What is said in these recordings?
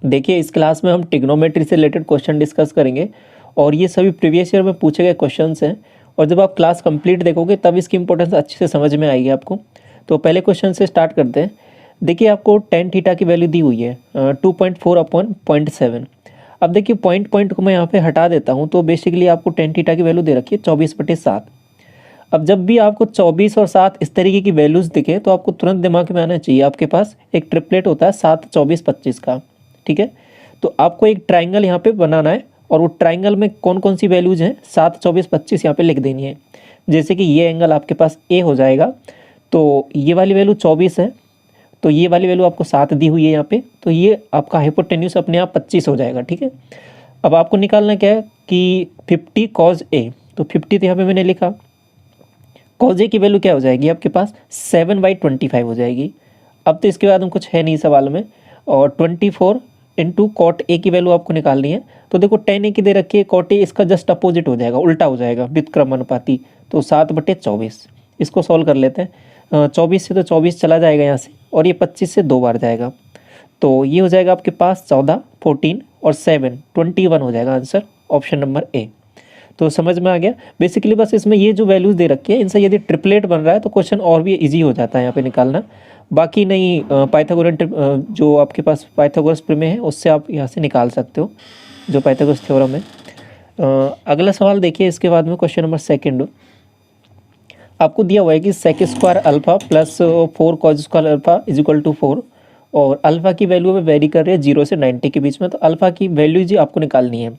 देखिए इस क्लास में हम ट्रिग्नोमेट्री से रिलेटेड क्वेश्चन डिस्कस करेंगे और ये सभी प्रीवियस ईयर में पूछे गए क्वेश्चंस हैं। और जब आप क्लास कंप्लीट देखोगे तब इसकी इंपॉर्टेंस अच्छे से समझ में आएगी आपको। तो पहले क्वेश्चन से स्टार्ट करते हैं। देखिए आपको टेन थीटा की वैल्यू दी हुई है 2.4/0.7। अब देखिए पॉइंट को मैं यहाँ पे हटा देता हूँ, तो बेसिकली आपको टेन थीटा की वैल्यू दे रखी है 24/7। अब जब भी आपको 24 और 7 इस तरीके की वैल्यूज़ दिखे तो आपको तुरंत दिमाग में आना चाहिए आपके पास एक ट्रिपलेट होता है 7, 24, 25 का। ठीक है, तो आपको एक ट्राइंगल यहाँ पे बनाना है और वो ट्राइंगल में कौन कौन सी वैल्यूज़ हैं 7, 24, 25 यहाँ पे लिख देनी है। जैसे कि ये एंगल आपके पास ए हो जाएगा, तो ये वाली वैल्यू 24 है, तो ये वाली वैल्यू आपको 7 दी हुई है यहाँ पे, तो ये आपका हाइपोटेन्यूस अपने आप 25 हो जाएगा। ठीक है, अब आपको निकालना क्या है कि 50 कॉज ए, तो 50 तो यहाँ पे मैंने लिखा। कॉज ए की वैल्यू क्या हो जाएगी आपके पास 7/25 हो जाएगी। अब तो इसके बाद हम कुछ है नहीं सवाल में, और 24 इंटू कॉट ए की वैल्यू आपको निकालनी है। तो देखो टेन ए की दे रखी है, कॉट ए इसका जस्ट अपोजिट हो जाएगा, उल्टा हो जाएगा व्युत्क्रमानुपाती, तो 7/24। इसको सॉल्व कर लेते हैं। 24 से तो 24 चला जाएगा यहाँ से, और ये 25 से 2 बार जाएगा, तो ये हो जाएगा आपके पास 14, 14 और 7, 21 हो जाएगा आंसर, ऑप्शन नंबर ए। तो समझ में आ गया। बेसिकली बस इसमें ये जो वैल्यूज़ दे रखी है इनसे यदि ट्रिपलेट बन रहा है तो क्वेश्चन और भी इजी हो जाता है यहाँ पे निकालना। बाकी नहीं, पाइथागोरन जो आपके पास पाइथागोरस प्रमेय है उससे आप यहाँ से निकाल सकते हो, जो पाइथागोरस थ्योरम है। अगला सवाल देखिए, इसके बाद में क्वेश्चन नंबर सेकेंड आपको दिया हुआ है कि sec square alpha plus 4 cos square alpha is equal to 4, और अल्फा की वैल्यू में वेरी कर रही है 0 से 90 के बीच में, तो अल्फा की वैल्यू जी आपको निकालनी है।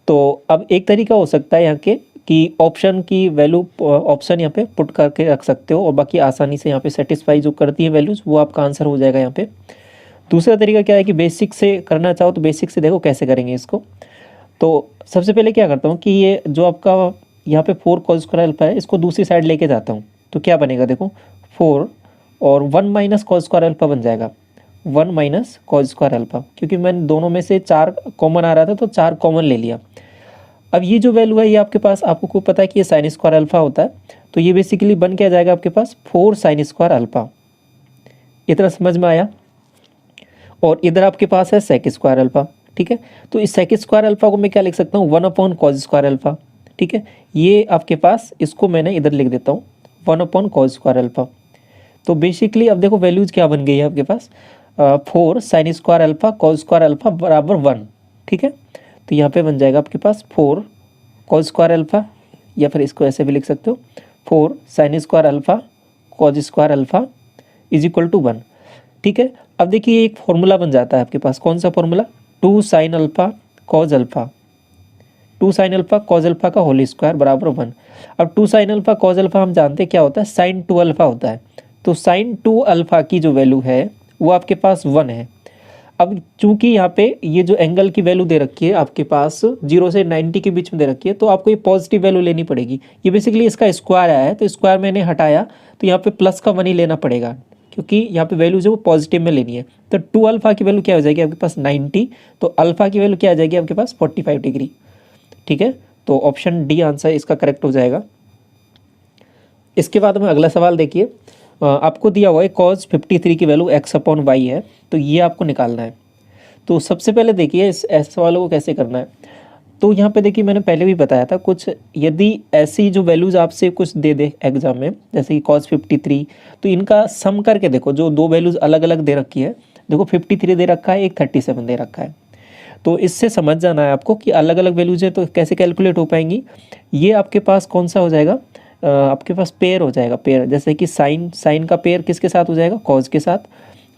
तो अब एक तरीका हो सकता है यहाँ के कि ऑप्शन की वैल्यू ऑप्शन यहाँ पे पुट करके रख सकते हो, और बाकी आसानी से यहाँ पे सेटिस्फाई जो करती है वैल्यूज़ वो आपका आंसर हो जाएगा यहाँ पे। दूसरा तरीका क्या है कि बेसिक से करना चाहो तो बेसिक से देखो कैसे करेंगे इसको। तो सबसे पहले क्या करता हूँ कि ये जो आपका यहाँ पे 4 कॉस स्क्वायर अल्फा है इसको दूसरी साइड लेके जाता हूँ, तो क्या बनेगा देखो 4 और 1 माइनस कॉस स्क्वायर अल्फा बन जाएगा, 1 माइनस कॉस स्क्वायर अल्फा, क्योंकि मैंने दोनों में से 4 कॉमन आ रहा था तो 4 कॉमन ले लिया। अब ये जो वैल्यू है ये आपके पास, आपको को पता है कि ये साइन स्क्वायर अल्फा होता है, तो ये बेसिकली बन के आ जाएगा आपके पास 4 साइन स्क्वायर अल्फा। इतना समझ में आया। और इधर आपके पास है सेक स्क्वायर अल्फा। ठीक है, तो इस सेक स्क्वायर अल्फा को मैं क्या लिख सकता हूँ 1/cos स्क्वायर अल्फा। ठीक है, ये आपके पास, इसको मैंने इधर लिख देता हूँ 1/cos स्क्वायर अल्फा। तो बेसिकली अब देखो वैल्यूज क्या बन गई है आपके पास 4 sine square alpha cos square alpha बराबर 1। ठीक है, तो यहाँ पे बन जाएगा आपके पास 4 कॉस स्क्वायर अल्फा, या फिर इसको ऐसे भी लिख सकते हो 4 sine square alpha cos square alpha is equal to 1। ठीक है, अब देखिए एक फॉर्मूला बन जाता है आपके पास, कौन सा formula 2 sine alpha cause alpha, 2 sine alpha cause alpha का होल स्क्वायर बराबर 1। अब 2 साइन अल्फा कॉज अल्फा हम जानते हैं क्या होता है, साइन 2 अल्फा होता है, तो साइन 2 अल्फा की जो वैल्यू है वो आपके पास 1 है। अब चूंकि यहाँ पे ये जो एंगल की वैल्यू दे रखी है आपके पास 0 से 90 के बीच में दे रखी है, तो आपको ये पॉजिटिव वैल्यू लेनी पड़ेगी। ये बेसिकली इसका स्क्वायर आया है, तो स्क्वायर मैंने हटाया, तो यहाँ पे प्लस का 1 ही लेना पड़ेगा, क्योंकि यहाँ पे वैल्यू जो वो पॉजिटिव में लेनी है। तो 2 अल्फा की वैल्यू क्या हो जाएगी आपके पास 90, तो अल्फा की वैल्यू क्या आ जाएगी आपके पास 45 डिग्री। ठीक है, तो ऑप्शन डी आंसर इसका करेक्ट हो जाएगा। इसके बाद में अगला सवाल देखिए, आपको दिया हुआ है cos 53 की वैल्यू x/y है, तो ये आपको निकालना है। तो सबसे पहले देखिए इस ऐसे सवालों को कैसे करना है। तो यहाँ पे देखिए मैंने पहले भी बताया था, कुछ यदि ऐसी जो वैल्यूज़ आपसे कुछ दे दे एग्जाम में, जैसे कि cos 53, तो इनका सम करके देखो, जो दो वैल्यूज़ अलग अलग दे रखी है, देखो 53 दे रखा है, एक 37 दे रखा है, तो इससे समझ जाना है आपको कि अलग अलग वैल्यूज है तो कैसे कैलकुलेट हो पाएंगी। ये आपके पास कौन सा हो जाएगा, आपके पास पेयर हो जाएगा, पेयर, जैसे कि साइन का पेयर किसके साथ हो जाएगा कॉज के साथ,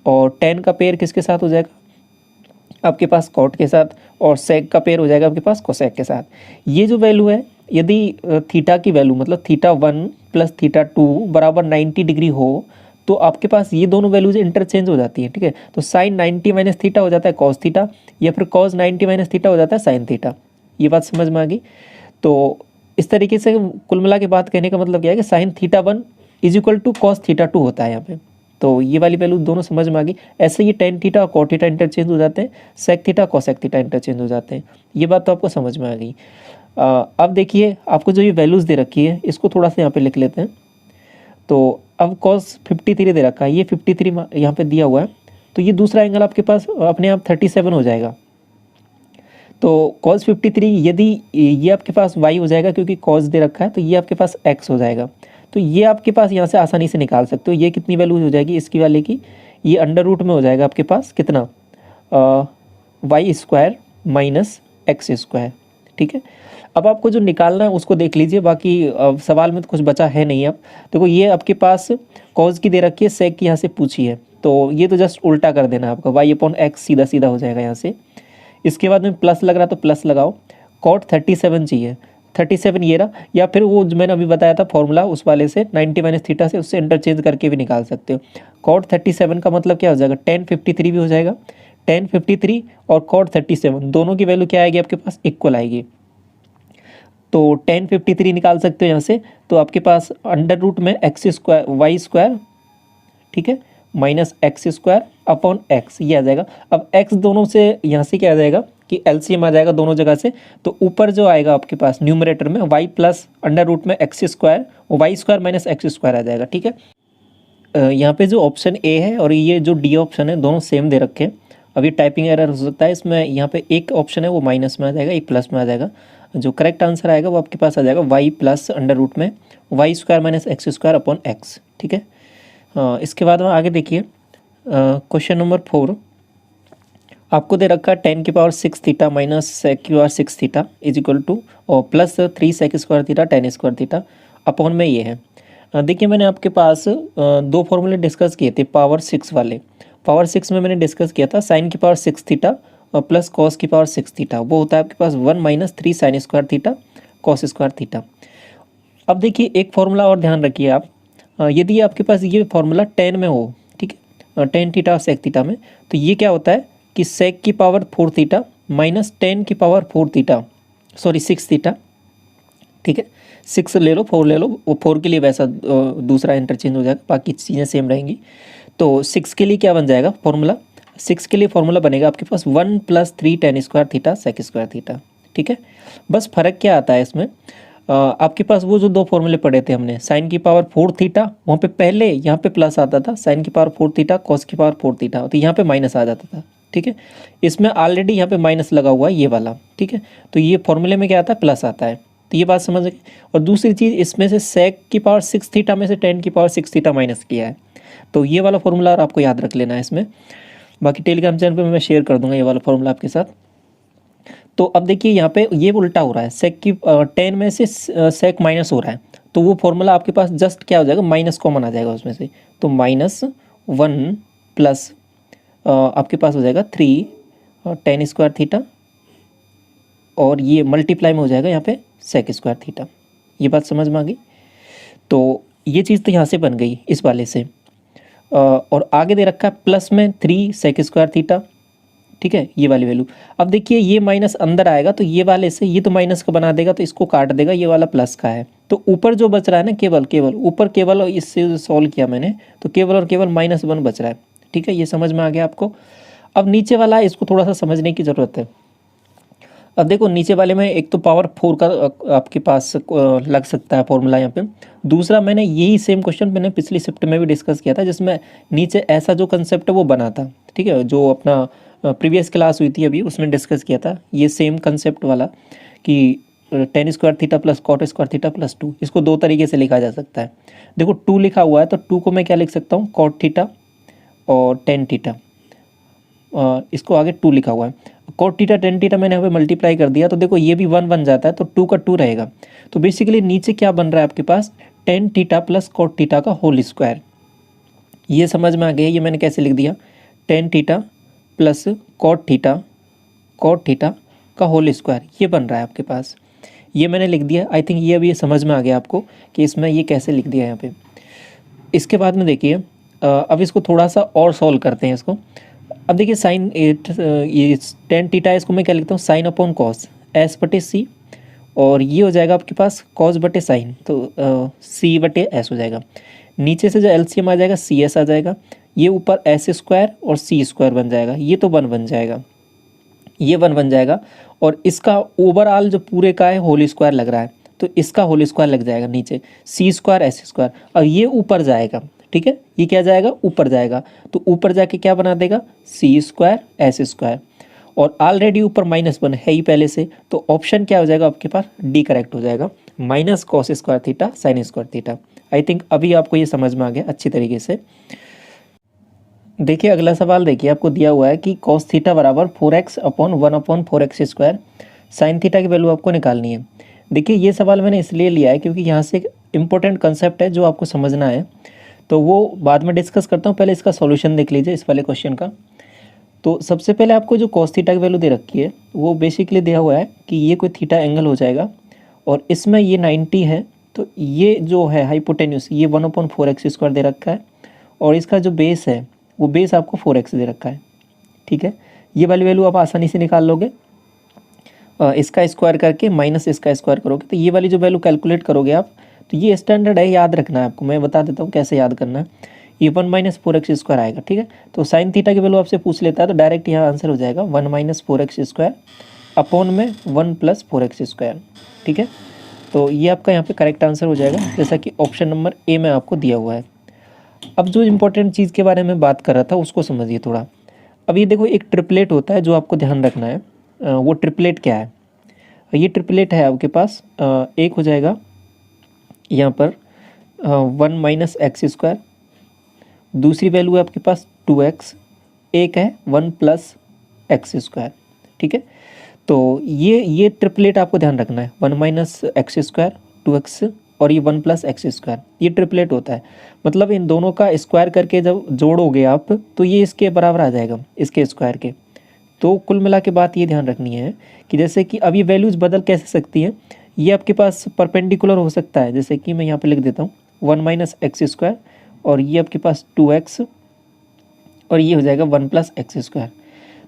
और टेन का पेयर किसके साथ हो जाएगा आपके पास कॉट के साथ, और सेक का पेयर हो जाएगा आपके पास कोसेक के साथ। ये जो वैल्यू है, यदि थीटा की वैल्यू मतलब θ1 प्लस θ2 बराबर 90 डिग्री हो, तो आपके पास ये दोनों वैल्यूज इंटरचेंज हो जाती है। ठीक है, तो साइन 90 माइनस थीटा हो जाता है कॉस थीटा, या फिर कॉस 90 माइनस थीटा हो जाता है साइन थीटा। ये बात समझ में आ गई। तो इस तरीके से कुल मिला के बात कहने का मतलब क्या है कि sine θ1 is equal to cos θ2 होता है यहाँ पे। तो ये वाली वैल्यू दोनों समझ में आ गई। ऐसे ये टेन थीटा और कॉट थीटा इंटरचेंज हो जाते हैं, sec theta cosec theta interchange हो जाते हैं। ये बात तो आपको समझ में आ गई। अब देखिए आपको जो ये वैल्यूज़ दे रखी है इसको थोड़ा सा यहाँ पे लिख लेते हैं। तो अब cos 53 दे रखा है, ये 53 यहाँ पे दिया हुआ है, तो ये दूसरा एंगल आपके पास अपने आप 37 हो जाएगा। तो cos 53 यदि ये आपके पास y हो जाएगा क्योंकि cos दे रखा है, तो ये आपके पास x हो जाएगा। तो ये आपके पास यहाँ से आसानी से निकाल सकते हो। ये कितनी वैल्यू हो जाएगी इसकी वाले की, ये अंडर रूट में हो जाएगा आपके पास कितना, Y square minus X square. ठीक है, अब आपको जो निकालना है उसको देख लीजिए, बाकी सवाल में तो कुछ बचा है नहीं। अब देखो ये आपके पास कॉज की दे रखी है, सेक की यहाँ से पूछी है, तो ये तो जस्ट उल्टा कर देना आपका, वाई अपॉन एक्स सीधा सीधा हो जाएगा यहाँ से। इसके बाद में प्लस लग रहा तो प्लस लगाओ, कॉट 37 चाहिए, 37 ये रहा, या फिर वो जो मैंने अभी बताया था फॉर्मूला उस वाले से 90 माइनस थीटा से, उससे इंटरचेंज करके भी निकाल सकते हो। कॉट 37 का मतलब क्या हो जाएगा, tan 53 भी हो जाएगा, tan 53 और कॉट 37 दोनों की वैल्यू क्या आएगी आपके पास, इक्वल आएगी। तो tan 53 निकाल सकते हो यहाँ से, तो आपके पास अंडर रूट में एक्स स्क्वायर वाई स्क्वायर, ठीक है, minus X square upon x, ये आ जाएगा। अब एक्स दोनों से यहाँ से क्या आ जाएगा कि एलसीएम आ जाएगा दोनों जगह से, तो ऊपर जो आएगा आपके पास न्यूमरेटर में वाई प्लस अंडर रूट में X square, Y square minus X square आ जाएगा। ठीक है, यहाँ पे जो ऑप्शन ए है और ये जो डी ऑप्शन है दोनों सेम दे रखे हैं। अभी टाइपिंग एरर हो सकता है इसमें, यहाँ पे एक ऑप्शन है वो माइनस में आ जाएगा, एक प्लस में आ जाएगा। जो करेक्ट आंसर आएगा वो आपके पास आ जाएगा वाई प्लस अंडर रूट में Y square minus X square upon X. ठीक है, इसके बाद में आगे देखिए क्वेश्चन नंबर 4, आपको दे रखा है 10 की पावर 6 थीटा माइनस सेक की power 6 theta is equal to और plus 3 sec square theta 10 square theta upon में ये है। देखिए मैंने आपके पास दो फॉर्मूले डिस्कस किए थे पावर 6 वाले। पावर 6 में मैंने डिस्कस किया था साइन की पावर 6 थीटा और प्लस कॉस की पावर 6 थीटा, वो होता है आपके पास 1 minus 3 sine square theta cos square theta. अब देखिए एक फॉर्मूला और ध्यान रखिए आप, यदि आपके पास ये फॉर्मूला 10 में हो, ठीक है, 10 थीटा और सेक थीटा में, तो ये क्या होता है कि सेक की पावर 4 थीटा माइनस 10 की पावर 4 थीटा, सॉरी 6 थीटा। ठीक है, 6 ले लो 4 ले लो, वो 4 के लिए वैसा दूसरा इंटरचेंज हो जाएगा, बाकी चीज़ें सेम रहेंगी। तो 6 के लिए क्या बन जाएगा फॉर्मूला, 6 के लिए फॉर्मूला बनेगा आपके पास 1 plus 3 tan square theta sec square theta. ठीक है, बस फ़र्क क्या आता है इसमें, आपके पास वो जो दो फॉर्मूले पढ़े थे हमने, साइन की पावर 4 थीटा, वहाँ पे पहले यहाँ पे प्लस आता था, साइन की पावर 4 थीटा कॉस की पावर 4 थीटा, तो यहाँ पे माइनस आ जाता था। ठीक है, इसमें ऑलरेडी यहाँ पे माइनस लगा हुआ है ये वाला। ठीक है, तो ये फॉर्मूले में क्या आता है, प्लस आता है, तो ये बात समझ गए। और दूसरी चीज़, इसमें से सेक की पावर 6 थीटा में से 10 की पावर 6 थीटा माइनस किया है, तो ये वाला फॉर्मूला आपको याद रख लेना है इसमें। बाकी टेलीग्राम चैनल पे मैं शेयर कर दूंगा ये वाला फॉर्मूला आपके साथ। तो अब देखिए यहाँ पे ये उल्टा हो रहा है, सेक की 10 में से सेक माइनस हो रहा है, तो वो फॉर्मूला आपके पास जस्ट क्या हो जाएगा, माइनस कॉमन आ जाएगा उसमें से, तो -1 प्लस आपके पास हो जाएगा 3 10 स्क्वायर थीटा, और ये मल्टीप्लाई में हो जाएगा यहाँ पे सेक स्क्वायर थीटा। ये बात समझ में आ गई। तो ये चीज़ तो यहाँ से बन गई इस वाले से, और आगे दे रखा है प्लस में 3 सेक स्क्वायर थीटा। ठीक है, ये वाली वैल्यू। अब देखिए ये माइनस अंदर आएगा तो ये वाले से ये तो माइनस का बना देगा, तो इसको काट देगा, ये वाला प्लस का है, तो ऊपर जो बच रहा है ना केवल ऊपर केवल, इससे सॉल्व किया मैंने तो केवल और केवल -1 बच रहा है। ठीक है, ये समझ में आ गया आपको। अब नीचे वाला है, इसको थोड़ा सा समझने की ज़रूरत है। अब देखो नीचे वाले में एक तो पावर 4 का आपके पास लग सकता है फॉर्मूला यहाँ पे, दूसरा मैंने यही सेम क्वेश्चन मैंने पिछली शिफ्ट में भी डिस्कस किया था, जिसमें नीचे ऐसा जो कंसेप्ट है वो बना था। ठीक है, जो अपना प्रीवियस क्लास हुई थी अभी उसमें डिस्कस किया था ये सेम कंसेप्ट वाला, कि 10 square theta plus cot square theta plus 2, इसको दो तरीके से लिखा जा सकता है। देखो 2 लिखा हुआ है तो 2 को मैं क्या लिख सकता हूँ, कॉट थीटा और टेन थीटा, इसको आगे 2 लिखा हुआ है, कॉट थीटा टेन थीटा मैंने यहाँ पे मल्टीप्लाई कर दिया, तो देखो ये भी 1 बन जाता है, तो 2 का 2 रहेगा। तो बेसिकली नीचे क्या बन रहा है आपके पास, tan theta plus cot theta का होल स्क्वायर। ये समझ में आ गया, ये मैंने कैसे लिख दिया, tan theta plus cot theta का होल स्क्वायर, ये बन रहा है आपके पास, ये मैंने लिख दिया। आई थिंक ये अभी ये समझ में आ गया आपको कि इसमें ये कैसे लिख दिया यहाँ पे। इसके बाद में देखिए अब इसको थोड़ा सा और सॉल्व करते हैं इसको। अब देखिए साइन ये टेन थीटा है, इसको मैं क्या लिखता हूँ, साइन अपॉन कॉस एस बटे सी, और ये हो जाएगा आपके पास कॉस बटे साइन, तो सी बटे एस हो जाएगा। नीचे से जो एलसीएम आ जाएगा सी एस आ जाएगा, ये ऊपर एस स्क्वायर और सी स्क्वायर बन जाएगा, ये तो 1 बन जाएगा, ये 1 बन जाएगा, और इसका ओवरऑल जो पूरे का है होल स्क्वायर लग रहा है, तो इसका होल स्क्वायर लग जाएगा नीचे, सी स्क्वायर एस स्क्वायर, और ये ऊपर जाएगा। ठीक है, ये क्या जाएगा, ऊपर जाएगा, तो ऊपर जाके क्या बना देगा, सी स्क्वायर एस स्क्वायर, और ऑलरेडी ऊपर -1 है ही पहले से, तो ऑप्शन क्या हो जाएगा आपके पास, डी करेक्ट हो जाएगा, minus cos square theta sine square theta. I think अभी आपको ये समझ में आ गया अच्छी तरीके से। देखिए अगला सवाल, देखिए आपको दिया हुआ है कि कॉस थीटा बराबर 4x upon 1/4x square, sine theta की वैल्यू आपको निकालनी है। देखिए ये सवाल मैंने इसलिए लिया है क्योंकि यहाँ से एक इम्पोर्टेंट कंसेप्ट है जो आपको समझना है, तो वो बाद में डिस्कस करता हूँ, पहले इसका सॉल्यूशन देख लीजिए इस वाले क्वेश्चन का। तो सबसे पहले आपको जो कॉस थीटा की वैल्यू दे रखी है वो बेसिकली दिया हुआ है कि ये कोई थीटा एंगल हो जाएगा और इसमें ये 90 है, तो ये जो है हाइपोटेन्यूस ये 1/4x स्क्वायर दे रखा है, और इसका जो बेस है वो बेस आपको 4x दे रखा है। ठीक है, ये वाली वैल्यू आप आसानी से निकाल लोगे, इसका स्क्वायर करके माइनस इसका स्क्वायर करोगे तो ये वाली जो वैल्यू कैलकुलेट करोगे आप, तो ये स्टैंडर्ड है, याद रखना है आपको, मैं बता देता हूँ कैसे याद करना है। ये 1 - 4x स्क्वायर आएगा। ठीक है, तो साइन थीटा की वैल्यू आपसे पूछ लेता है तो डायरेक्ट यहाँ आंसर हो जाएगा 1 - 4x स्क्वायर अपॉन में 1 + 4x स्क्वायर। ठीक है, तो ये आपका यहाँ पे करेक्ट आंसर हो जाएगा, जैसा कि ऑप्शन नंबर ए में आपको दिया हुआ है। अब जो इम्पोर्टेंट चीज़ के बारे में बात कर रहा था उसको समझिए थोड़ा। अब ये देखो एक ट्रिपलेट होता है जो आपको ध्यान रखना है, वो ट्रिपलेट क्या है, ये ट्रिपलेट है आपके पास, एक हो जाएगा यहाँ पर 1 - x स्क्वायर, दूसरी वैल्यू है आपके पास 2x, एक है 1 + x स्क्वायर। ठीक है, तो ये ट्रिपलेट आपको ध्यान रखना है, 1 - x स्क्वायर 2x और ये 1 + x स्क्वायर, ये ट्रिपलेट होता है। मतलब इन दोनों का स्क्वायर करके जब जोड़ोगे आप तो ये इसके बराबर आ जाएगा, इसके स्क्वायर के। तो कुल मिला के बात ये ध्यान रखनी है कि जैसे कि अब ये वैल्यूज़ बदल कैसे सकती हैं, ये आपके पास परपेंडिकुलर हो सकता है, जैसे कि मैं यहाँ पे लिख देता हूँ 1 - x स्क्वायर और ये आपके पास 2x और ये हो जाएगा 1 + x स्क्वायर।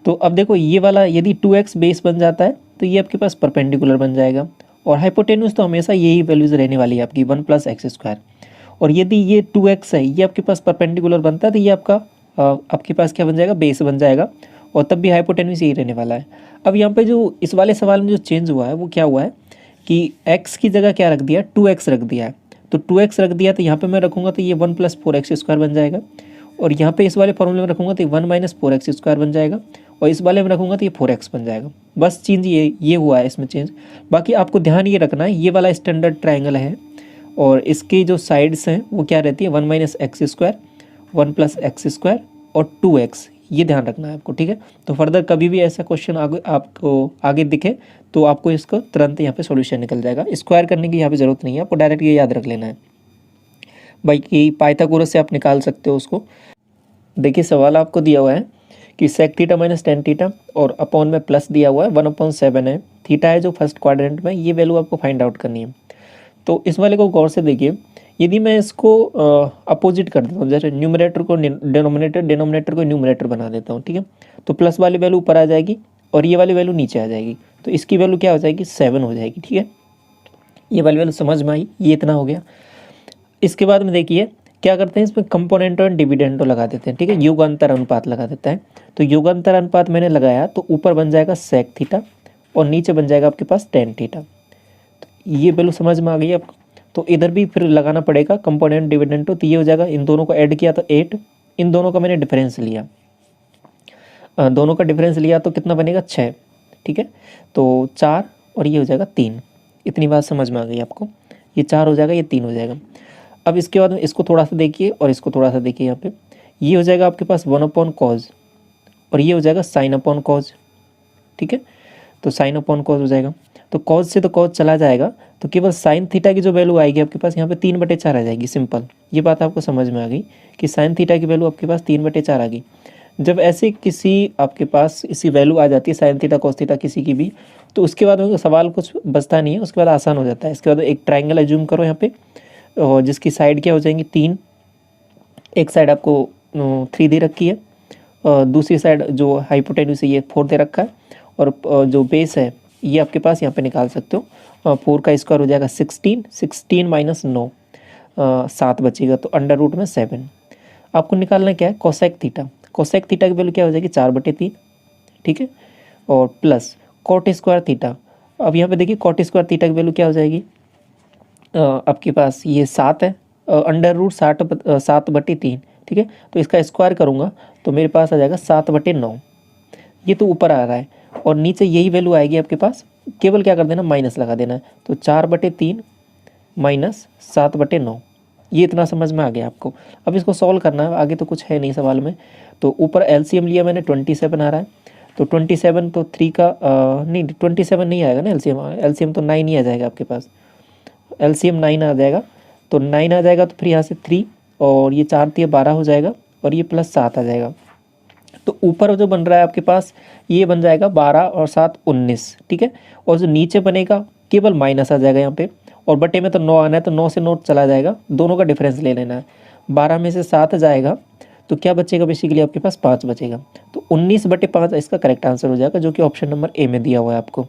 तो अब देखो ये वाला यदि 2x बेस बन जाता है तो ये आपके पास परपेंडिकुलर बन जाएगा, और हाइपोटेन्यूस तो हमेशा यही वैल्यूज़ रहने वाली है आपकी 1 + x स्क्वायर। और यदि ये 2x है ये आपके पास परपेंडिकुलर बनता है तो ये आपके पास क्या बन जाएगा, बेस बन जाएगा, और तब भी हाइपोटेन्यूस यही रहने वाला है। अब यहाँ पे जो इस वाले सवाल में जो चेंज हुआ है वो क्या हुआ है कि x की जगह क्या रख दिया, 2x रख दिया है। तो 2x रख दिया तो यहाँ पे मैं रखूँगा तो ये 1 + 4x स्क्वायर बन जाएगा, और यहाँ पे इस वाले फॉर्मूले में रखूँगा तो ये 1 - 4x स्क्वायर बन जाएगा, और इस वाले में रखूँगा तो ये 4x बन जाएगा। बस चेंज ये हुआ है इसमें चेंज। बाकी आपको ध्यान ये रखना है ये वाला स्टैंडर्ड ट्रायंगल है, और इसकी जो साइड्स हैं वो क्या रहती है, 1 - x स्क्वायर 1 + x स्क्वायर और 2x, ये ध्यान रखना है आपको। ठीक है, तो फर्दर कभी भी ऐसा क्वेश्चन आपको आगे दिखे तो आपको इसको तुरंत यहाँ पे सॉल्यूशन निकल जाएगा, स्क्वायर करने की यहाँ पे ज़रूरत नहीं है, आपको डायरेक्ट ये याद रख लेना है। बाकी पाइथागोरस से आप निकाल सकते हो उसको। देखिए सवाल आपको दिया हुआ है कि sec theta minus tan theta और अपॉन में प्लस दिया हुआ है 1/7 है, थीटा है जो फर्स्ट क्वाड्रेंट में, ये वैल्यू आपको फाइंड आउट करनी है। तो इस वाले को गौर से देखिए, यदि मैं इसको अपोजिट कर देता हूँ, जैसे न्यूमरेटर को डिनोमिनेटर, डिनोमिनेटर को न्यूमरेटर बना देता हूँ। ठीक है, तो प्लस वाली वैल्यू ऊपर आ जाएगी और ये वाली वैल्यू नीचे आ जाएगी, तो इसकी वैल्यू क्या हो जाएगी, 7 हो जाएगी। ठीक है, ये वाली वैल्यू समझ में आई, ये इतना हो गया। इसके बाद में देखिए क्या करते हैं, इसमें कंपोनेंटो एंड डिविडेंडो लगा देते हैं। ठीक है, युगांतर अनुपात लगा देता है। तो युगांतर अनुपात मैंने लगाया तो ऊपर बन जाएगा सेक थीटा और नीचे बन जाएगा आपके पास टेन थीटा। तो ये वैल्यू समझ में आ गई आपको। तो इधर भी फिर लगाना पड़ेगा कंपोनेंट डिविडेंडो, तो ये हो जाएगा, इन दोनों को ऐड किया तो 8, इन दोनों का मैंने डिफरेंस लिया, दोनों का डिफरेंस लिया तो कितना बनेगा 6। ठीक है, तो 4 और ये हो जाएगा 3। इतनी बात समझ में आ गई आपको, ये 4 हो जाएगा, ये 3 हो जाएगा। अब इसके बाद में इसको थोड़ा सा देखिए और इसको थोड़ा सा देखिए, यहाँ पे ये हो जाएगा आपके पास 1/cos और ये हो जाएगा sin/cos। ठीक है, तो sin/cos हो जाएगा, तो cos से तो cos चला जाएगा, तो केवल sin थीटा की जो वैल्यू आएगी आपके पास यहाँ पे 3/4 आ जाएगी। सिंपल, ये बात आपको समझ में आ गई कि sin थीटा की वैल्यू आपके पास 3/4 आ गई। जब ऐसे किसी आपके पास इसी वैल्यू आ जाती है sin थीटा cos थीटा किसी की भी, तो उसके बाद सवाल कुछ बचता नहीं है, उसके बाद आसान हो जाता है। इसके बाद एक ट्राइंगल एज्यूम करो यहाँ पे, और जिसकी साइड क्या हो जाएंगी 3, एक साइड आपको 3 दे रखी है, और दूसरी साइड जो हाइपोटेन्यूस है ये 4 दे रखा है, और जो बेस है ये आपके पास यहाँ पे निकाल सकते हो। 4 का स्क्वायर हो जाएगा 16, 16 - 9, 7 बचेगा, तो √7। आपको निकालना क्या है, कोसेक थीटा। कोसेक थीटा की वैल्यू क्या हो जाएगी 4/3। ठीक है, और प्लस कॉट स्क्वायर थीटा। अब यहाँ पे देखिए कॉट स्क्वायर थीटा की वैल्यू क्या हो जाएगी, आपके पास ये 7 है, अंडर रूट 7/3, ठीक है। तो इसका स्क्वायर करूँगा तो मेरे पास आ जाएगा 7/9। ये तो ऊपर आ रहा है और नीचे यही वैल्यू आएगी आपके पास, केवल क्या कर देना, माइनस लगा देना है। तो 4/3 माइनस 7/9, ये इतना समझ में आ गया आपको। अब इसको सॉल्व करना है, आगे तो कुछ है नहीं सवाल में। तो ऊपर एलसीएम लिया मैंने, 27 आ रहा है। तो 27 तो 3 का नहीं 27 नहीं आएगा ना, एलसीएम तो 9 ही आ जाएगा आपके पास, एलसीएम 9 आ जाएगा। तो 9 आ जाएगा तो फिर यहाँ से 3 और ये 4 3 12 हो जाएगा और ये प्लस 7 आ जाएगा। तो ऊपर जो बन रहा है आपके पास ये बन जाएगा 12 और 7 19, ठीक है। और जो नीचे बनेगा केवल माइनस आ जाएगा यहाँ पे, और बटे में तो 9 आना है तो 9 से 9 चला जाएगा, दोनों का डिफरेंस ले लेना है। 12 में से 7 जाएगा तो क्या बचेगा, बेसिकली आपके पास 5 बचेगा। तो 19/5 इसका करेक्ट आंसर हो जाएगा, जो कि ऑप्शन नंबर ए में दिया हुआ है आपको।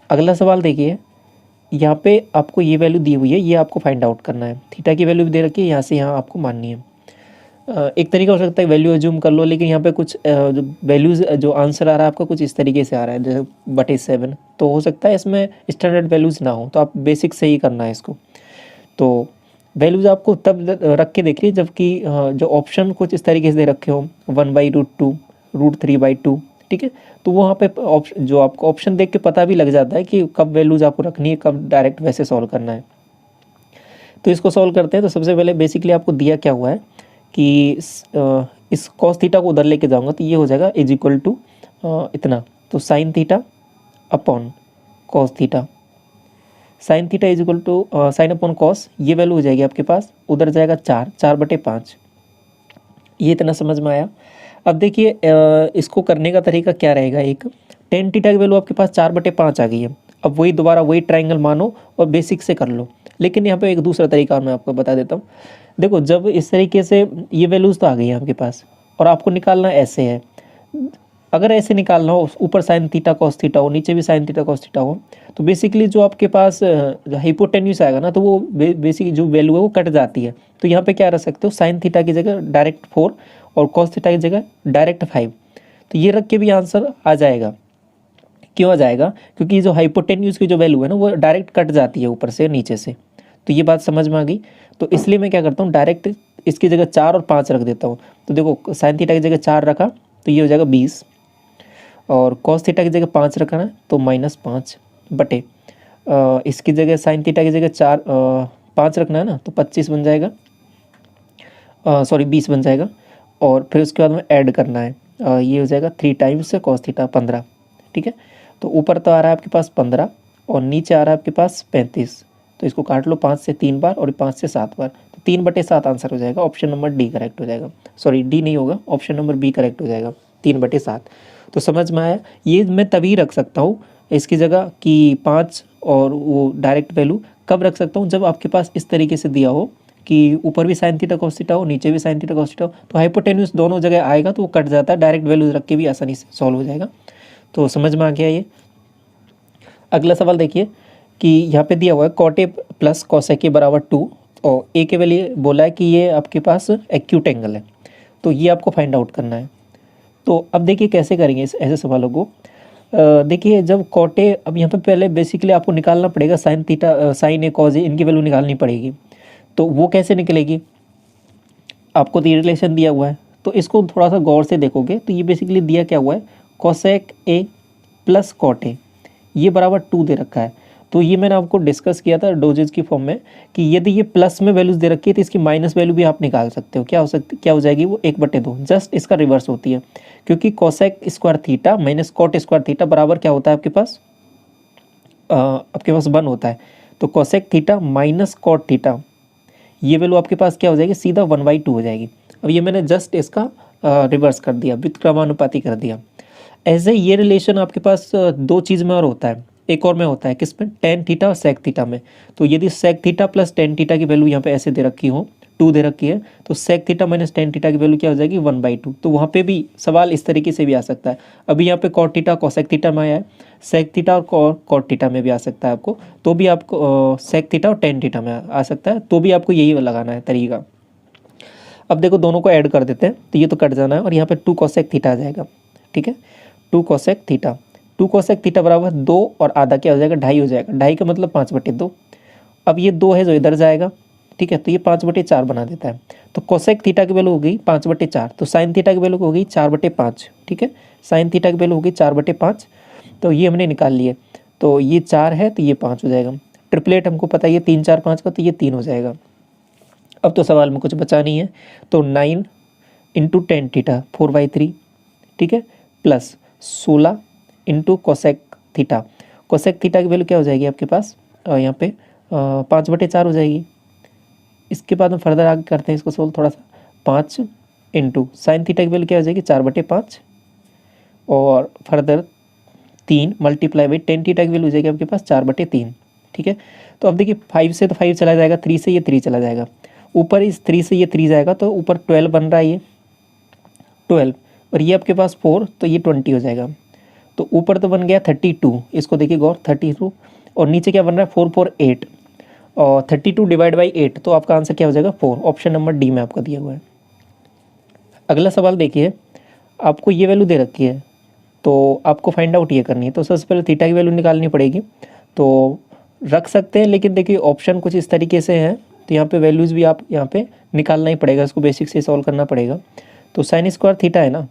अगला सवाल देखिए, यहाँ पे आपको ये वैल्यू दी हुई है, ये आपको फाइंड आउट करना है। थीटा की वैल्यू भी दे रखी है, यहाँ से यहाँ आपको माननी है। एक तरीका हो सकता है वैल्यू एज्यूम कर लो, लेकिन यहाँ पे कुछ जो वैल्यूज जो आंसर आ रहा है आपका कुछ इस तरीके से आ रहा है, जैसे /7, तो हो सकता है इसमें स्टैंडर्ड वैल्यूज़ ना हो, तो आप बेसिक से ही करना है इसको। तो वैल्यूज़ आपको तब रख के देखिए जबकि जो ऑप्शन कुछ इस तरीके से दे रखे हो, 1/√2, √3/2, ठीक है। तो वहाँ पे जो आपको ऑप्शन देख के पता भी लग जाता है कि कब वैल्यूज़ आपको रखनी है, कब डायरेक्ट वैसे सॉल्व करना है। तो इसको सॉल्व करते हैं। तो सबसे पहले बेसिकली आपको दिया क्या हुआ है कि इस कॉस थीटा को उधर लेके जाऊंगा तो ये हो जाएगा इज इक्वल टू इतना, तो sine theta upon cos theta, sine theta is equal to sine upon cos, ये वैल्यू हो जाएगी आपके पास, उधर जाएगा 4/5। ये इतना समझ में आया। अब देखिए इसको करने का तरीका क्या रहेगा, एक टेन थीटा की वैल्यू आपके पास 4/5 आ गई है। अब वही दोबारा वही ट्राइंगल मानो और बेसिक से कर लो, लेकिन यहाँ पे एक दूसरा तरीका और मैं आपको बता देता हूँ। देखो जब इस तरीके से ये वैल्यूज़ तो आ गई है आपके पास और आपको निकालना ऐसे है, अगर ऐसे निकालना हो, ऊपर साइन थीटा कॉस थीटा हो, नीचे भी साइन थीटा कॉस थीटा हो, तो बेसिकली जो आपके पास हाइपोटेन्यूस आएगा ना, तो वो बेसिक जो वैल्यू है वो कट जाती है। तो यहाँ पे क्या रख सकते हो, साइन थीटा की जगह डायरेक्ट 4 और कॉस थीटा की जगह डायरेक्ट 5। तो ये रख के भी आंसर आ जाएगा। क्यों आ जाएगा, क्योंकि जो हाइपोटेन्यूस की जो वैल्यू है ना वो डायरेक्ट कट जाती है ऊपर से नीचे से। तो ये बात समझ में आ गई। तो इसलिए मैं क्या करता हूँ, डायरेक्ट इसकी जगह 4 और 5 रख देता हूँ। तो देखो साइन थीटा की जगह 4 रखा तो ये हो जाएगा 20, और कॉस थीटा की जगह 5 रखा ना तो -5 बटे इसकी जगह साइन थीटा की जगह 5 रखना है ना तो 25 बन जाएगा, सॉरी 20 बन जाएगा। और फिर उसके बाद में ऐड करना है, ये हो जाएगा 3 टाइम्स कॉस थीटा 15, ठीक है। तो ऊपर तो आ रहा है आपके पास 15 और नीचे आ रहा है आपके पास 35। तो इसको काट लो 5 से 3 बार और 5 से 7 बार, तो 3/7 आंसर हो जाएगा। ऑप्शन नंबर डी करेक्ट हो जाएगा, सॉरी डी नहीं होगा, ऑप्शन नंबर बी करेक्ट हो जाएगा, 3/7। तो समझ में आया। ये मैं तभी रख सकता हूँ इसकी जगह कि 5 और वो डायरेक्ट वैल्यू कब रख सकता हूँ, जब आपके पास इस तरीके से दिया हो कि ऊपर भी साइन थीटा कॉस थीटा हो, नीचे भी साइन थीटा कॉस थीटा हो, तो हाइपोटेन्यूस दोनों जगह आएगा तो वो कट जाता है, डायरेक्ट वैल्यूज रख के भी आसानी से सॉल्व हो जाएगा। तो समझ में आ गया ये। अगला सवाल देखिए कि यहाँ पे दिया हुआ है cot A plus cosec A बराबर 2 और ए के लिए बोला है कि ये आपके पास एक्यूट एंगल है, तो ये आपको फाइंड आउट करना है। तो अब देखिए कैसे करेंगे ऐसे सवालों को। देखिए जब कॉट ए, अब यहाँ पे पहले बेसिकली आपको निकालना पड़ेगा साइन थीटा साइन ए कॉज ए, इनकी वैल्यू निकालनी पड़ेगी। तो वो कैसे निकलेगी, आपको तो ये रिलेशन दिया हुआ है, तो इसको थोड़ा सा गौर से देखोगे तो ये बेसिकली दिया क्या हुआ है, cosec A plus cot A, ये बराबर 2 दे रखा है। तो ये मैंने आपको डिस्कस किया था डोजेज की फॉर्म में कि यदि ये प्लस में वैल्यूज दे रखी है तो इसकी माइनस वैल्यू भी आप निकाल सकते हो। क्या हो जाएगी वो 1/2, जस्ट इसका रिवर्स होती है, क्योंकि cosec square theta minus cot square theta बराबर क्या होता है आपके पास 1 होता है। तो cosec theta minus cot theta, ये वैल्यू आपके पास क्या हो जाएगी, सीधा 1/2 हो जाएगी। अब ये मैंने जस्ट इसका रिवर्स कर दिया, व्युत्क्रमानुपाती कर दिया। ऐसे ये रिलेशन आपके पास 2 चीज़ में और होता है, एक और में होता है किस में, टेन थीटा और सेक थीटा में। तो यदि sec theta plus tan theta की वैल्यू यहाँ पे ऐसे दे रखी हो, 2 दे रखी है, तो sec theta minus tan theta की वैल्यू क्या हो जाएगी 1/2। तो वहाँ पे भी सवाल इस तरीके से भी आ सकता है। अभी यहाँ पे कॉट थीटा कॉसेक थीटा में आया है, सेक थीटा और कॉट थीटा में भी आ सकता है आपको, तो भी आपको सेक थीटा और टेन थीटा में आ सकता है, तो भी आपको यही लगाना है तरीका। अब देखो दोनों को ऐड कर देते हैं तो ये तो कट जाना है और यहाँ पे 2 कॉसेक थीटा आ जाएगा, ठीक है। 2 कॉसेक थीटा, 2 कॉसेक थीटा बराबर 2 और आधा क्या हो जाएगा 2.5 हो जाएगा, 2.5 का मतलब 5/2। अब ये 2 है जो इधर जाएगा ठीक है, तो ये 5/4 बना देता है। तो कोसेक थीटा की वैल्यू हो गई 5/4, तो साइन थीटा की वैल्यू हो गई 4/5। ठीक है, साइन थीटा की वैल्यू हो गई 4/5, तो ये हमने निकाल लिए। तो ये 4 है तो ये 5 हो जाएगा। ट्रिपलेट हमको पता है ये 3 4 5 का, तो ये 3 हो जाएगा। अब तो सवाल में कुछ बचा नहीं है, तो 9 × tan थीटा 4/3, ठीक है, plus 16 × cosec theta. Cosec theta की वैल्यू क्या हो जाएगी आपके पास यहाँ पे 5/4 हो जाएगी। इसके बाद हम फर्दर आगे करते हैं इसको सोल्व थोड़ा सा। 5 × साइन थीटा की वैल्यू क्या हो जाएगी 4/5, और फर्दर 3 × tan थीटा की वैल्यू हो जाएगी आपके पास 4/3। ठीक है, तो अब देखिए 5 से तो 5 चला जाएगा, 3 से ये 3 चला जाएगा, ऊपर इस 3 से ये 3 जाएगा, तो ऊपर 12 बन रहा है ये 12, और ये आपके पास 4, तो ये 20 हो जाएगा। तो ऊपर तो बन गया 32, इसको देखिए गौर 32, और नीचे क्या बन रहा है 4 4 8, और 32 डिवाइड बाई 8, तो आपका आंसर क्या हो जाएगा 4। ऑप्शन नंबर डी में आपका दिया हुआ है। अगला सवाल देखिए, आपको ये वैल्यू दे रखी है, तो आपको फाइंड आउट ये करनी है। तो सबसे पहले थीटा की वैल्यू निकालनी पड़ेगी, तो रख सकते हैं, लेकिन देखिए ऑप्शन कुछ इस तरीके से हैं, तो यहाँ पे वैल्यूज़ भी आप यहाँ पे निकालना ही पड़ेगा, इसको बेसिक से सॉल्व करना पड़ेगा। तो साइन स्क्वायर थीटा है ना,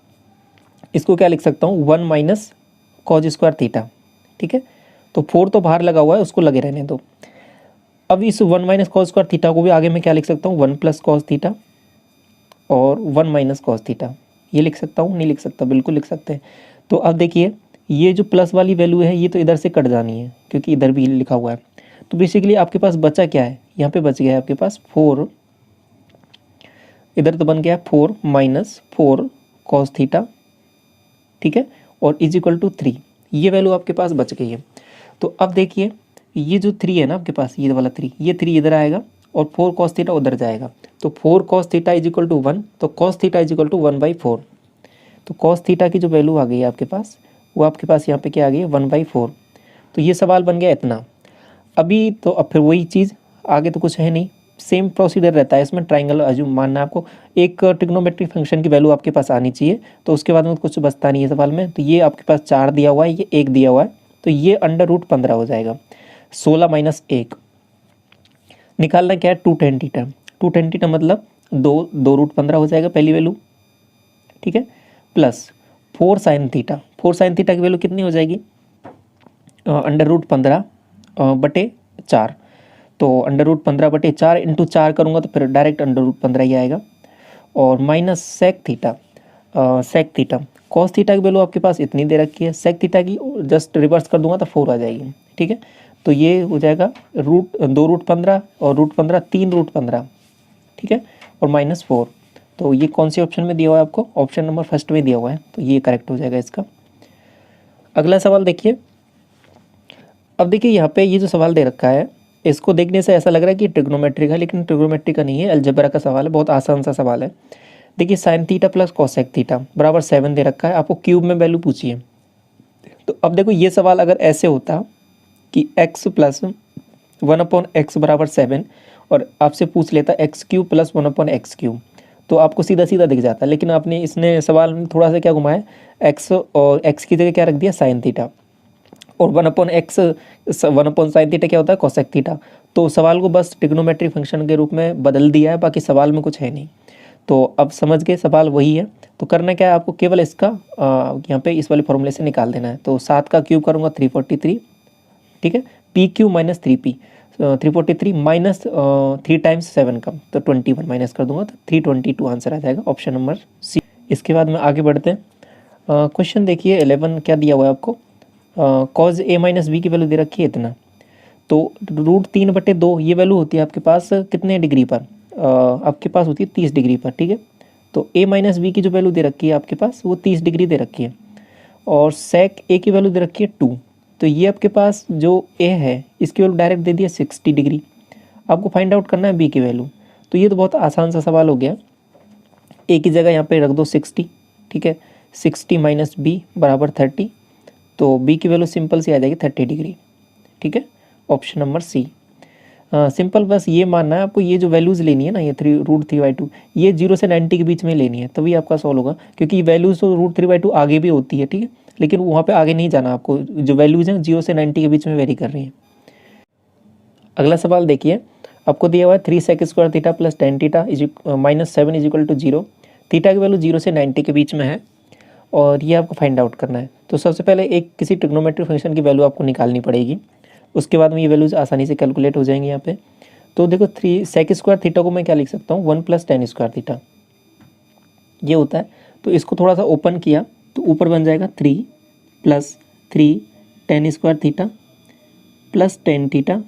इसको क्या लिख सकता हूँ 1 माइनस कॉज स्क्वायर थीटा। ठीक है, तो 4 तो बाहर लगा हुआ है, उसको लगे रहने दो। अब इस 1 माइनस कॉज स्क्वायर थीटा को भी आगे मैं क्या लिख सकता हूँ 1 प्लस कॉज थीटा और 1 माइनस कॉज थीटा, ये लिख सकता हूँ, नहीं लिख सकता, बिल्कुल लिख सकते हैं। तो अब देखिए ये जो प्लस वाली वैल्यू है ये तो इधर से कट जानी है, क्योंकि इधर भी लिखा हुआ है। तो बेसिकली आपके पास बचा क्या है, यहाँ पे बच गया है आपके पास 4, इधर तो बन गया 4 माइनस 4 कॉस थीटा, ठीक है, और इज इक्वल टू 3, ये वैल्यू आपके पास बच गई है। तो अब देखिए ये जो 3 है ना आपके पास, ये वाला 3, ये 3 इधर आएगा और 4 कॉस थीटा उधर जाएगा, तो 4 cos theta is equal to 1, तो cos theta is equal to 1/4। तो कॉस थीटा की जो वैल्यू आ गई है आपके पास, वो आपके पास यहाँ पे क्या आ गई है 1/4। तो ये सवाल बन गया इतना। अभी तो अब फिर वही चीज़, आगे तो कुछ है नहीं, सेम प्रोसीजर रहता है इसमें। ट्राइंगल अज्यूम मानना है आपको, एक ट्रिग्नोमेट्रिक फंक्शन की वैल्यू आपके पास आनी चाहिए, तो उसके बाद में कुछ बचता नहीं है सवाल में। तो ये आपके पास 4 दिया हुआ है, ये 1 दिया हुआ है, तो ये √15 हो जाएगा। 16 माइनस 1 निकालना क्या है 2 tan थीटा। 2 tan थीटा मतलब 2 √15 हो जाएगा पहली वैल्यू, ठीक है, plus 4 sine theta. 4 sine theta की वैल्यू कितनी हो जाएगी √15 बटे 4, तो √15/4 इंटू 4 करूँगा तो फिर डायरेक्ट √15 ही आएगा, और minus sec theta. Sec theta cos theta की वैल्यू आपके पास इतनी दे रखी है, सेक थीटा की जस्ट रिवर्स कर दूंगा तो 4 आ जाएगी। ठीक है, तो ये हो जाएगा 2 √15 और √15 3 √15, ठीक है, और -4। तो ये कौन सी ऑप्शन में दिया हुआ है आपको, ऑप्शन नंबर फर्स्ट में दिया हुआ है, तो ये करेक्ट हो जाएगा इसका। अगला सवाल देखिए। अब देखिए यहाँ पे ये जो सवाल दे रखा है, इसको देखने से ऐसा लग रहा है कि ट्रिग्नोमेट्रिक है, लेकिन ट्रिग्नोमेट्रिक का नहीं है, अलजेब्रा का सवाल है, बहुत आसान सा सवाल है। देखिए sine theta plus cosec theta बराबर 7 दे रखा है, आपको क्यूब में वैल्यू पूछिए। तो अब देखो ये सवाल अगर ऐसे होता कि x प्लस 1/x बराबर 7 और आपसे पूछ लेता x³ प्लस 1/x³, तो आपको सीधा सीधा दिख जाता, लेकिन आपने इसने सवाल में थोड़ा सा क्या घुमाया, x और x की जगह क्या रख दिया साइन थीटा, और 1/sin थीटा क्या होता है कोसेक थीटा। तो सवाल को बस ट्रिग्नोमेट्रिक फंक्शन के रूप में बदल दिया है, बाकी सवाल में कुछ है नहीं। तो अब समझ गए सवाल वही है। तो करना क्या है आपको, केवल इसका यहाँ पे इस वाले फॉर्मूले से निकाल देना है। तो 7 का क्यूब करूँगा 343, ठीक है, PQ minus 3P 343 minus 3 times 7 का, तो 21 माइनस कर दूंगा तो 322 आंसर आ जाएगा, ऑप्शन नंबर सी। इसके बाद में आगे बढ़ते हैं। क्वेश्चन देखिए 11 क्या दिया हुआ है आपको, कॉज A माइनस बी की वैल्यू दे रखी है इतना, तो √3/2 ये वैल्यू होती है आपके पास कितने डिग्री पर, आपके पास होती है 30 डिग्री पर, ठीक है। तो A माइनस बी की जो वैल्यू दे रखी है आपके पास वो 30 डिग्री दे रखी है, और सेक A की वैल्यू दे रखी है 2, तो ये आपके पास जो A है इसकी वैल्यू डायरेक्ट दे दी है 60 डिग्री। आपको फाइंड आउट करना है B की वैल्यू। तो ये तो बहुत आसान सा सवाल हो गया, A की जगह यहाँ पे रख दो 60, ठीक है, 60 माइनस B बराबर 30, तो B की वैल्यू सिंपल सी आ जाएगी 30 डिग्री, ठीक है, ऑप्शन नंबर सी। सिंपल बस ये मानना है आपको, ये जो वैल्यूज़ लेनी है ना, ये √3/2 ये 0 से 90 के बीच में लेनी है, तभी आपका सॉल्व होगा, क्योंकि वैल्यूज़ तो √3/2 आगे भी होती है, ठीक है, लेकिन वहाँ पे आगे नहीं जाना आपको, जो वैल्यूज़ हैं 0 से 90 के बीच में वेरी कर रही हैं। अगला सवाल देखिए, आपको दिया हुआ है 3 sec square theta plus tan theta minus 7 is equal to 0। Theta की वैल्यू 0 से 90 के बीच में है और ये आपको फाइंड आउट करना है। तो सबसे पहले एक किसी ट्रिग्नोमेट्रिक फंक्शन की वैल्यू आपको निकालनी पड़ेगी, उसके बाद में ये वैल्यूज आसानी से कैलकुलेट हो जाएंगी यहाँ पे। तो देखो 3 सेक स्क्वायर थीटा को मैं क्या लिख सकता हूँ, 1 प्लस टेन स्क्वायर थीटा ये होता है। तो इसको थोड़ा सा ओपन किया तो ऊपर बन जाएगा 3 plus 3 tan square theta plus tan theta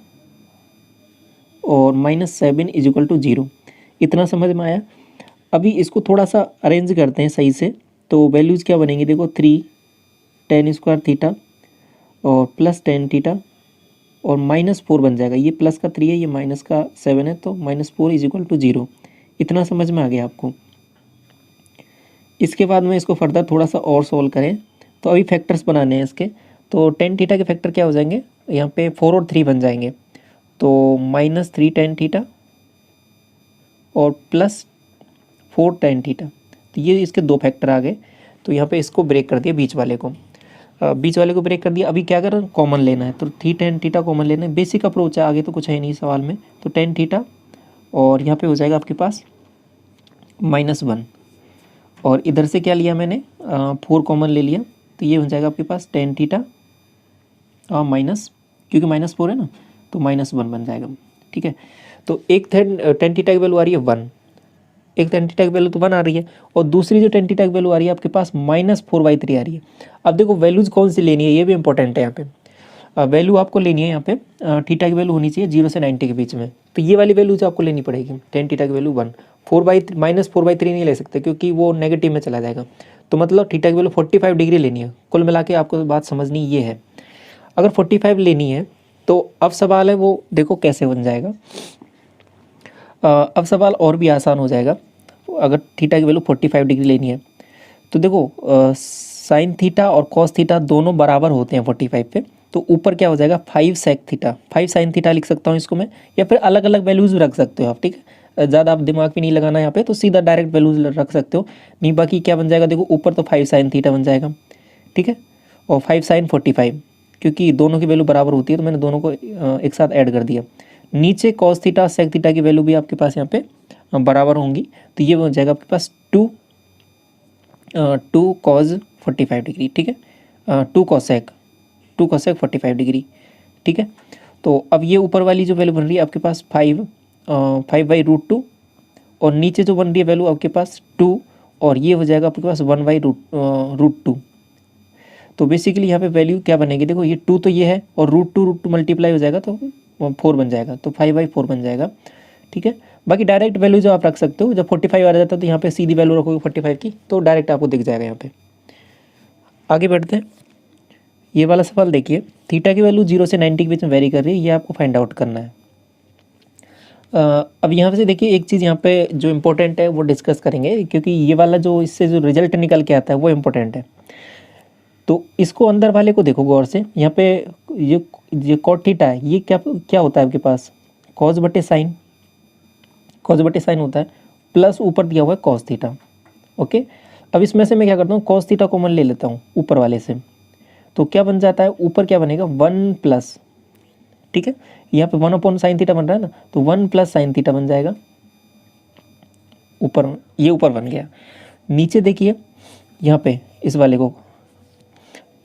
और माइनस 7 इज इक्वल टू 0। इतना समझ में आया। अभी इसको थोड़ा सा अरेंज करते हैं सही से, तो वैल्यूज़ क्या बनेंगी देखो, 3 टेन स्क्वायर थीटा और प्लस टेन थीटा और -4 बन जाएगा। ये प्लस का 3 है, ये माइनस का 7 है, तो -4 इज इक्वल टू 0। इतना समझ में आ गया आपको। इसके बाद में इसको फर्दर थोड़ा सा और सॉल्व करें तो अभी फैक्टर्स बनाने हैं इसके। तो टेन थीटा के फैक्टर क्या हो जाएंगे, यहाँ पे 4 और 3 बन जाएंगे, तो -3 टेन थीटा और प्लस 4 टेन थीटा। तो ये इसके दो फैक्टर आ गए। तो यहाँ पे इसको ब्रेक कर दिया, बीच वाले को ब्रेक कर दिया। अभी क्या करें, कॉमन लेना है, तो 3 टेन थीटा कॉमन लेना है। बेसिक अप्रोच है, आगे तो कुछ है नहीं सवाल में। तो टेन थीटा और यहाँ पे हो जाएगा आपके पास -1 और इधर से क्या लिया मैंने, 4 कॉमन ले लिया, तो ये हो जाएगा आपके पास टेन थीटा माइनस, क्योंकि -4 है ना, तो -1 बन जाएगा। ठीक है, तो एक टेन थीटा की वैल्यू आ रही है 1, एक टेन थीटा की वैल्यू तो 1 आ रही है, और दूसरी जो टेन थीटा की वैल्यू आ रही है आपके पास -4/3 आ रही है। अब देखो वैल्यूज़ कौन सी लेनी है, ये भी इंपॉर्टेंट है यहाँ पे। वैल्यू आपको लेनी है यहाँ पे, थीटा की वैल्यू होनी चाहिए 0 से 90 के बीच में। तो ये वाली वैल्यू जो आपको लेनी पड़ेगी, टेन थीटा की वैल्यू 1, -4/3 नहीं ले सकते क्योंकि वो नेगेटिव में चला जाएगा। तो मतलब थीटा की वैल्यू 45 डिग्री लेनी है। कुल मिला के आपको बात समझनी ये है। अगर 45 लेनी है तो अब सवाल है वो देखो कैसे बन जाएगा। अब सवाल और भी आसान हो जाएगा। अगर थीटा की वैल्यू 45 डिग्री लेनी है तो देखो साइन थीटा और कॉस थीटा दोनों बराबर होते हैं 45 पे। तो ऊपर क्या हो जाएगा 5 सेक थीटा, 5 साइन थीटा लिख सकता हूँ इसको मैं, या फिर अलग अलग वैल्यूज़ रख सकते हो आप। ठीक है, ज़्यादा आप दिमाग भी नहीं लगाना यहाँ पे, तो सीधा डायरेक्ट वैल्यूज़ रख सकते हो। नहीं बाकी क्या बन जाएगा देखो, ऊपर तो 5 साइन थीटा बन जाएगा, ठीक है, और 5 साइन 45, क्योंकि दोनों की वैल्यू बराबर होती है तो मैंने दोनों को एक साथ ऐड कर दिया। नीचे कॉस थीटा सेक थीटा की वैल्यू भी आपके पास यहाँ पे बराबर होंगी, तो ये बन जाएगा आपके पास 2 कॉस 45 डिग्री। ठीक है, 2 कॉसेक 45 डिग्री। ठीक है, तो अब ये ऊपर वाली जो वैल्यू बन रही है आपके पास 5/√2 और नीचे जो बन रही है वैल्यू आपके पास 2, और ये हो जाएगा आपके पास 1/√2। तो बेसिकली यहाँ पे वैल्यू क्या बनेगी देखो, ये 2 तो ये है और √2 मल्टीप्लाई हो जाएगा तो 4 बन जाएगा, तो 5/4 बन जाएगा। ठीक है, बाकी डायरेक्ट वैल्यू जो आप रख सकते हो, जब 45 आ जाता है तो यहाँ पे सीधी वैल्यू रखोगे 45 की, तो डायरेक्ट आपको दिख जाएगा यहाँ पे। आगे बढ़ते हैं, ये वाला सवाल देखिए, थीटा की वैल्यू 0 से 90 के बीच में वेरी कर रही है, ये आपको फाइंड आउट करना है। अब यहाँ से देखिए एक चीज़ यहाँ पे जो इम्पोर्टेंट है वो डिस्कस करेंगे, क्योंकि ये वाला जो इससे जो रिजल्ट निकल के आता है वो इम्पोर्टेंट है। तो इसको अंदर वाले को देखो गौर से, यहाँ पे ये कॉट थीटा है, ये क्या होता है आपके पास, कॉस बटे साइन होता है, प्लस ऊपर दिया हुआ है कॉस थीटा। ओके, अब इसमें से मैं क्या करता हूँ, कॉस थीटा कॉमन ले लेता हूँ ऊपर वाले से, तो क्या बन जाता है, ऊपर क्या बनेगा 1 प्लस, ठीक है, यहाँ पे 1 साइन थीटा बन रहा है ना, तो 1 प्लस साइन थीटा बन जाएगा ऊपर, ये ऊपर बन गया। नीचे देखिए यहाँ पे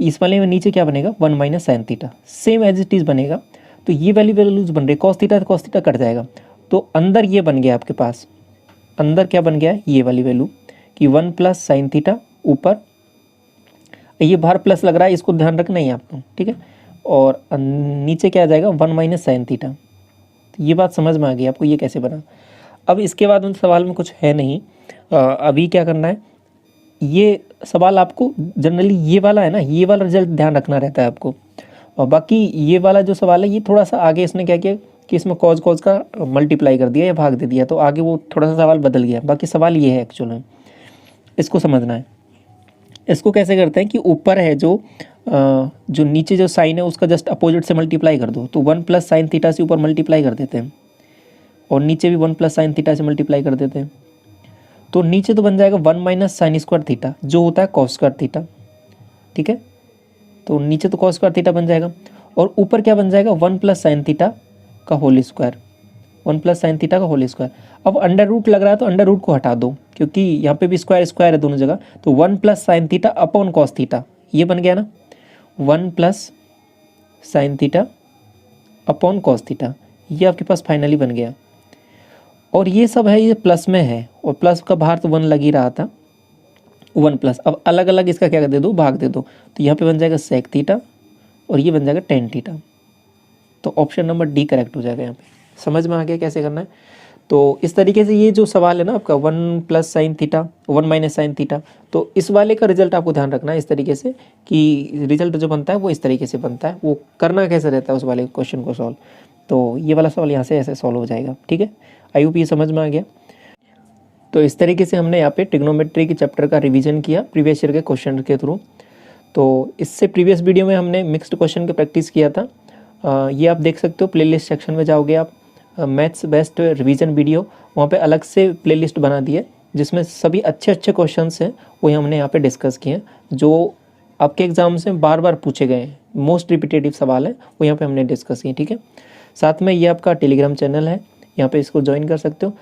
इस वाले में नीचे क्या बनेगा 1 minus sine theta, same as it is बनेगा। तो ये वाली वैल्यूज बन रही है, कॉस थीटा कट जाएगा, तो अंदर ये बन गया आपके पास, अंदर क्या बन गया है ये वाली वैल्यू कि 1 प्लस साइन थीटा, ऊपर ये बाहर प्लस लग रहा है, इसको ध्यान रखना ही आपको। ठीक है, और नीचे क्या आ जाएगा 1 माइनस साइन थीटा। तो ये बात समझ में आ गई आपको, ये कैसे बना। अब इसके बाद उन सवाल में कुछ है नहीं, अभी क्या करना है, ये सवाल आपको जनरली ये वाला है ना, ये वाला रिजल्ट ध्यान रखना रहता है आपको। और बाकी ये वाला जो सवाल है ये थोड़ा सा आगे इसने क्या किया कि इसमें कॉज का मल्टीप्लाई कर दिया या भाग दे दिया, तो आगे वो थोड़ा सा सवाल बदल गया। बाकी सवाल ये है एक्चुअल में, इसको समझना है। इसको कैसे करते हैं कि ऊपर है जो नीचे जो साइन है उसका जस्ट अपोजिट से मल्टीप्लाई कर दो, तो 1 प्लस साइन थीटा से ऊपर मल्टीप्लाई कर देते हैं, और नीचे भी 1 प्लस साइन थीटा से मल्टीप्लाई कर देते हैं। तो नीचे तो बन जाएगा 1 माइनस साइन स्क्वायर थीटा जो होता है कॉस स्क्वायर थीटा। ठीक है, तो नीचे तो कॉस स्क्वायर थीटा बन जाएगा, और ऊपर क्या बन जाएगा 1 प्लस साइन थीटा का whole square, 1 plus sine theta का होल स्क्वायर। अब अंडर रूट लग रहा है तो अंडर रूट को हटा दो, क्योंकि यहाँ पे भी स्क्वायर स्क्वायर है दोनों जगह, तो 1 plus sine theta upon cos theta, ये बन गया ना, 1 plus sine theta upon cos theta, ये आपके पास फाइनली बन गया। और ये सब है, ये प्लस में है, और प्लस का बाहर तो 1 लग ही रहा था, 1 प्लस। अब अलग अलग इसका क्या दे दो, भाग दे दो, तो यहाँ पे बन जाएगा सेक थीटा और ये बन जाएगा टेन थीटा। तो ऑप्शन नंबर डी करेक्ट हो जाएगा यहाँ पे। समझ में आ गया कैसे करना है। तो इस तरीके से ये जो सवाल है ना आपका 1 plus sine theta 1 minus sine theta, तो इस वाले का रिजल्ट आपको ध्यान रखना है इस तरीके से कि रिजल्ट जो बनता है वो इस तरीके से बनता है, वो करना कैसे रहता है उस वाले क्वेश्चन को सॉल्व। तो ये वाला सवाल यहाँ से ऐसे सॉल्व हो जाएगा, ठीक है। आई होप ये समझ में आ गया। तो इस तरीके से हमने यहाँ पे ट्रिग्नोमेट्री के चैप्टर का रिवीजन किया प्रीवियस ईयर के क्वेश्चन के थ्रू। तो इससे प्रीवियस वीडियो में हमने मिक्स्ड क्वेश्चन की प्रैक्टिस किया था, ये आप देख सकते हो। प्लेलिस्ट सेक्शन में जाओगे आप, मैथ्स बेस्ट रिवीजन वीडियो, वहाँ पे अलग से प्लेलिस्ट बना दी है जिसमें सभी अच्छे अच्छे क्वेश्चंस हैं वो हमने यहाँ पे डिस्कस किए हैं, जो आपके एग्जाम से बार बार पूछे गए हैं, मोस्ट रिपीटेटिव सवाल है वो यहाँ पे हमने डिस्कस किए, ठीक है। साथ में ये आपका टेलीग्राम चैनल है, यहाँ पे इसको ज्वाइन कर सकते हो।